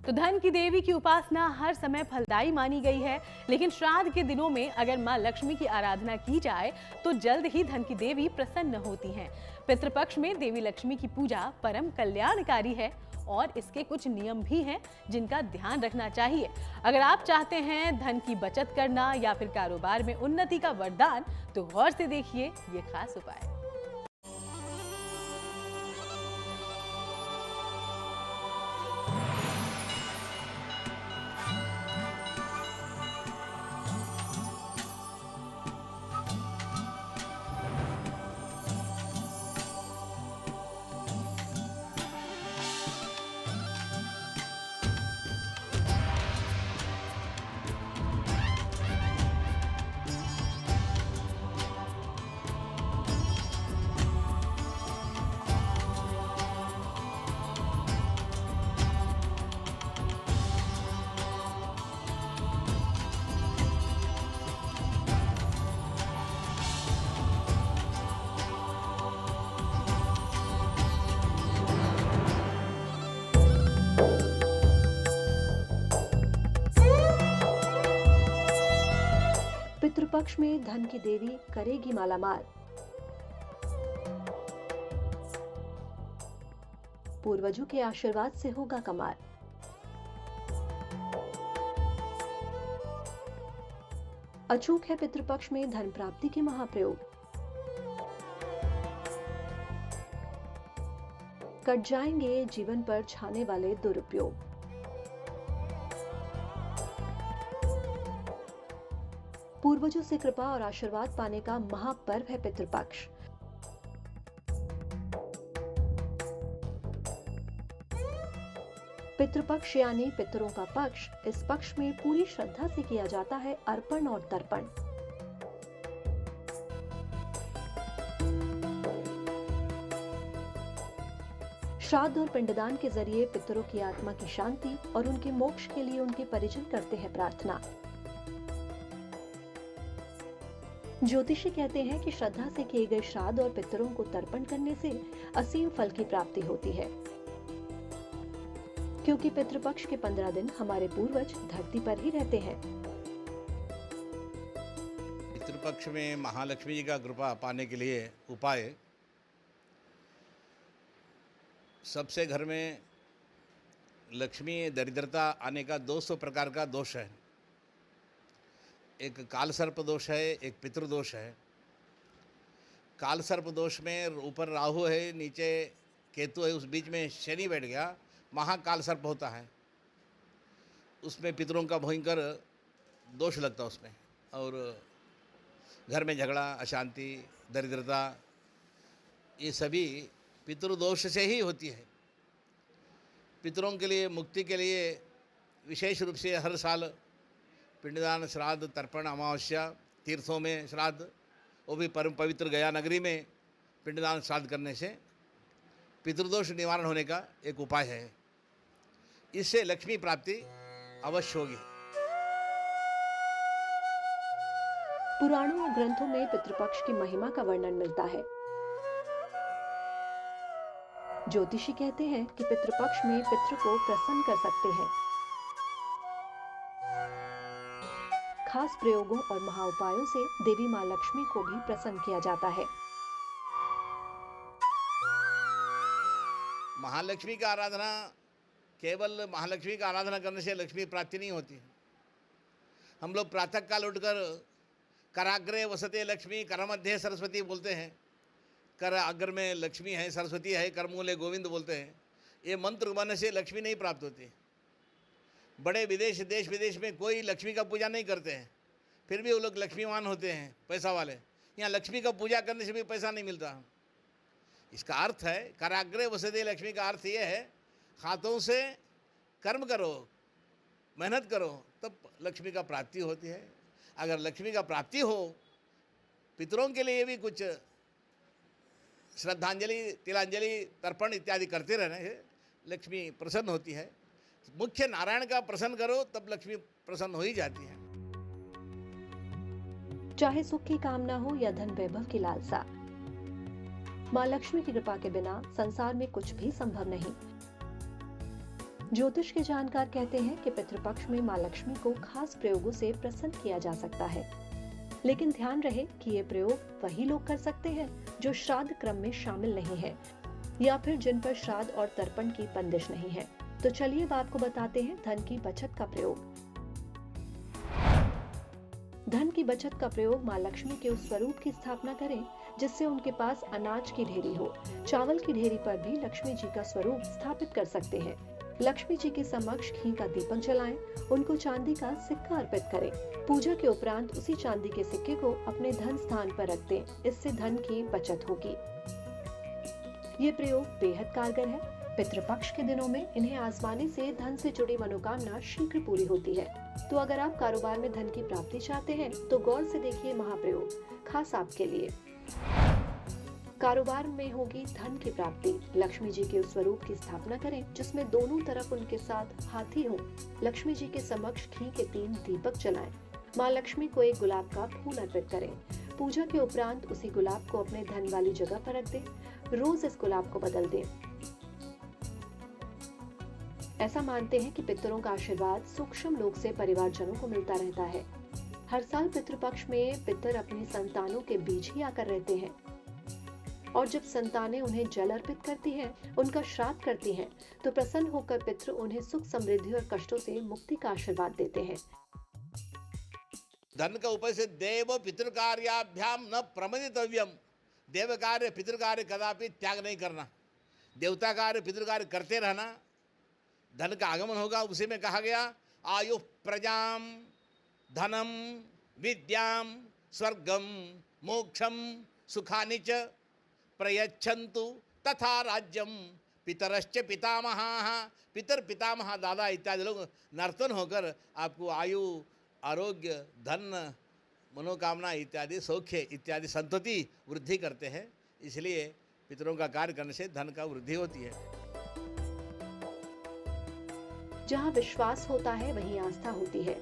तो धन की देवी की उपासना हर समय फलदायी मानी गई है, लेकिन श्राद्ध के दिनों में अगर मां लक्ष्मी की आराधना की जाए तो जल्द ही धन की देवी प्रसन्न होती हैं। पितृपक्ष में देवी लक्ष्मी की पूजा परम कल्याणकारी है और इसके कुछ नियम भी हैं जिनका ध्यान रखना चाहिए। अगर आप चाहते हैं धन की बचत करना या फिर कारोबार में उन्नति का वरदान, तो गौर से देखिए ये खास उपाय। पितृपक्ष में धन की देवी करेगी मालामाल। पूर्वजों के आशीर्वाद से होगा कमाल। अचूक है पितृपक्ष में धन प्राप्ति के महाप्रयोग। कट जाएंगे जीवन पर छाने वाले दुरुपयोग। पूर्वजों से कृपा और आशीर्वाद पाने का महापर्व है पितृपक्ष। पितृपक्ष यानी पितरों का पक्ष। इस पक्ष में पूरी श्रद्धा से किया जाता है अर्पण और तर्पण। श्राद्ध और पिंडदान के जरिए पितरों की आत्मा की शांति और उनके मोक्ष के लिए उनके परिजन करते हैं प्रार्थना। ज्योतिषी कहते हैं कि श्रद्धा से किए गए श्राद्ध और पितरों को तर्पण करने से असीम फल की प्राप्ति होती है, क्योंकि पितृपक्ष के 15 दिन हमारे पूर्वज धरती पर ही रहते हैं। पितृपक्ष में महालक्ष्मी जी का कृपा पाने के लिए उपाय। सबसे घर में लक्ष्मी दरिद्रता आने का 200 प्रकार का दोष है। एक काल सर्प दोष है, एक पितृदोष है। काल सर्प दोष में ऊपर राहु है, नीचे केतु है, उस बीच में शनि बैठ गया, महाकाल सर्प होता है। उसमें पितरों का भयंकर दोष लगता है उसमें, और घर में झगड़ा, अशांति, दरिद्रता, ये सभी पितृदोष से ही होती है। पितरों के लिए मुक्ति के लिए विशेष रूप से हर साल पिंडदान, श्राद्ध, तर्पण, अमावस्या, तीर्थों में श्राद्ध, वो भी परम पवित्र गया नगरी में पिंडदान श्राद्ध करने से पितृदोष निवारण होने का एक उपाय है। इससे लक्ष्मी प्राप्ति अवश्य होगी। पुराणों और ग्रंथों में पितृपक्ष की महिमा का वर्णन मिलता है। ज्योतिषी कहते हैं कि पितृपक्ष में पितृ को प्रसन्न कर सकते हैं। खास प्रयोगों और महाउपायों से देवी मां लक्ष्मी को भी प्रसन्न किया जाता है। महालक्ष्मी का आराधना, केवल महालक्ष्मी का आराधना करने से लक्ष्मी प्राप्ति नहीं होती। हम लोग प्रातः काल उठकर कराग्रे वसते लक्ष्मी, कर मध्य सरस्वती बोलते हैं। कर अग्र में लक्ष्मी है, सरस्वती है, करमूले गोविंद बोलते हैं। ये मंत्र बनने से लक्ष्मी नहीं प्राप्त होती। बड़े विदेश, देश विदेश में कोई लक्ष्मी का पूजा नहीं करते हैं, फिर भी वो लोग लक्ष्मीवान होते हैं, पैसा वाले। यहाँ लक्ष्मी का पूजा करने से भी पैसा नहीं मिलता। इसका अर्थ है कराग्रे वसते लक्ष्मी का अर्थ ये है, हाथों से कर्म करो, मेहनत करो, तब लक्ष्मी का प्राप्ति होती है। अगर लक्ष्मी का प्राप्ति हो, पितरों के लिए भी कुछ श्रद्धांजलि, तिलांजलि, तर्पण इत्यादि करते रहने से लक्ष्मी प्रसन्न होती है। मुख्य नारायण का प्रसन्न करो, तब लक्ष्मी प्रसन्न हो ही जाती है। चाहे सुख की कामना हो या धन वैभव की लालसा, मां लक्ष्मी की कृपा के बिना संसार में कुछ भी संभव नहीं। ज्योतिष के जानकार कहते हैं कि पितृपक्ष में मां लक्ष्मी को खास प्रयोगों से प्रसन्न किया जा सकता है, लेकिन ध्यान रहे कि ये प्रयोग वही लोग कर सकते हैं जो श्राद्ध क्रम में शामिल नहीं है या फिर जिन पर श्राद्ध और तर्पण की बंदिश नहीं है। तो चलिए अब आपको बताते हैं धन की बचत का प्रयोग। धन की बचत का प्रयोग मां लक्ष्मी के उस स्वरूप की स्थापना करें जिससे उनके पास अनाज की ढेरी हो। चावल की ढेरी पर भी लक्ष्मी जी का स्वरूप स्थापित कर सकते हैं। लक्ष्मी जी के समक्ष घी का दीपक जलाएं, उनको चांदी का सिक्का अर्पित करें। पूजा के उपरांत उसी चांदी के सिक्के को अपने धन स्थान पर रख दें, इससे धन की बचत होगी। ये प्रयोग बेहद कारगर है। पितृपक्ष के दिनों में इन्हें आजमाने से धन से जुड़ी मनोकामना शीघ्र पूरी होती है। तो अगर आप कारोबार में धन की प्राप्ति चाहते हैं तो गौर से देखिए महाप्रयोग, खास आपके लिए। कारोबार में होगी धन की प्राप्ति। लक्ष्मी जी के उस स्वरूप की स्थापना करें जिसमें दोनों तरफ उनके साथ हाथी हो। लक्ष्मी जी के समक्ष घी के 3 दीपक जलाएं। मां लक्ष्मी को एक गुलाब का फूल अर्पित करें। पूजा के उपरांत उसी गुलाब को अपने धन वाली जगह पर रख दें। रोज इस गुलाब को बदल दें। ऐसा मानते हैं कि पितरों का आशीर्वाद सूक्ष्म लोक से परिवारजनों को मिलता रहता है। हर साल पितृपक्ष में पितर अपनी संतानों के बीच ही आकर रहते हैं और जब संतानें उन्हें जल अर्पित करती हैं, उनका श्राद्ध करती हैं, तो प्रसन्न होकर पितृ उन्हें सुख समृद्धि और कष्टों से मुक्ति का आशीर्वाद देते हैं। धन का उपाय से देव पितृकार्याभ्याम न प्रमदितव्यम। देव कार्य पितृकार्य कदापि त्याग नहीं करना। देवता कार्य पितृकार्य करते रहना। धन का आगमन होगा, उसी में कहा गया आयु प्रजाम धनम विद्याम स्वर्गम मोक्षम सुखानि च प्रयच्छन्तु तथा राज्यम पितरश्च पितामहाः। पितर पितामह दादा इत्यादि लोग नर्तन होकर आपको आयु आरोग्य धन मनोकामना इत्यादि सौख्य इत्यादि संतति वृद्धि करते हैं। इसलिए पितरों का कार्य करने से धन का वृद्धि होती है। जहाँ विश्वास होता है वहीं आस्था होती है।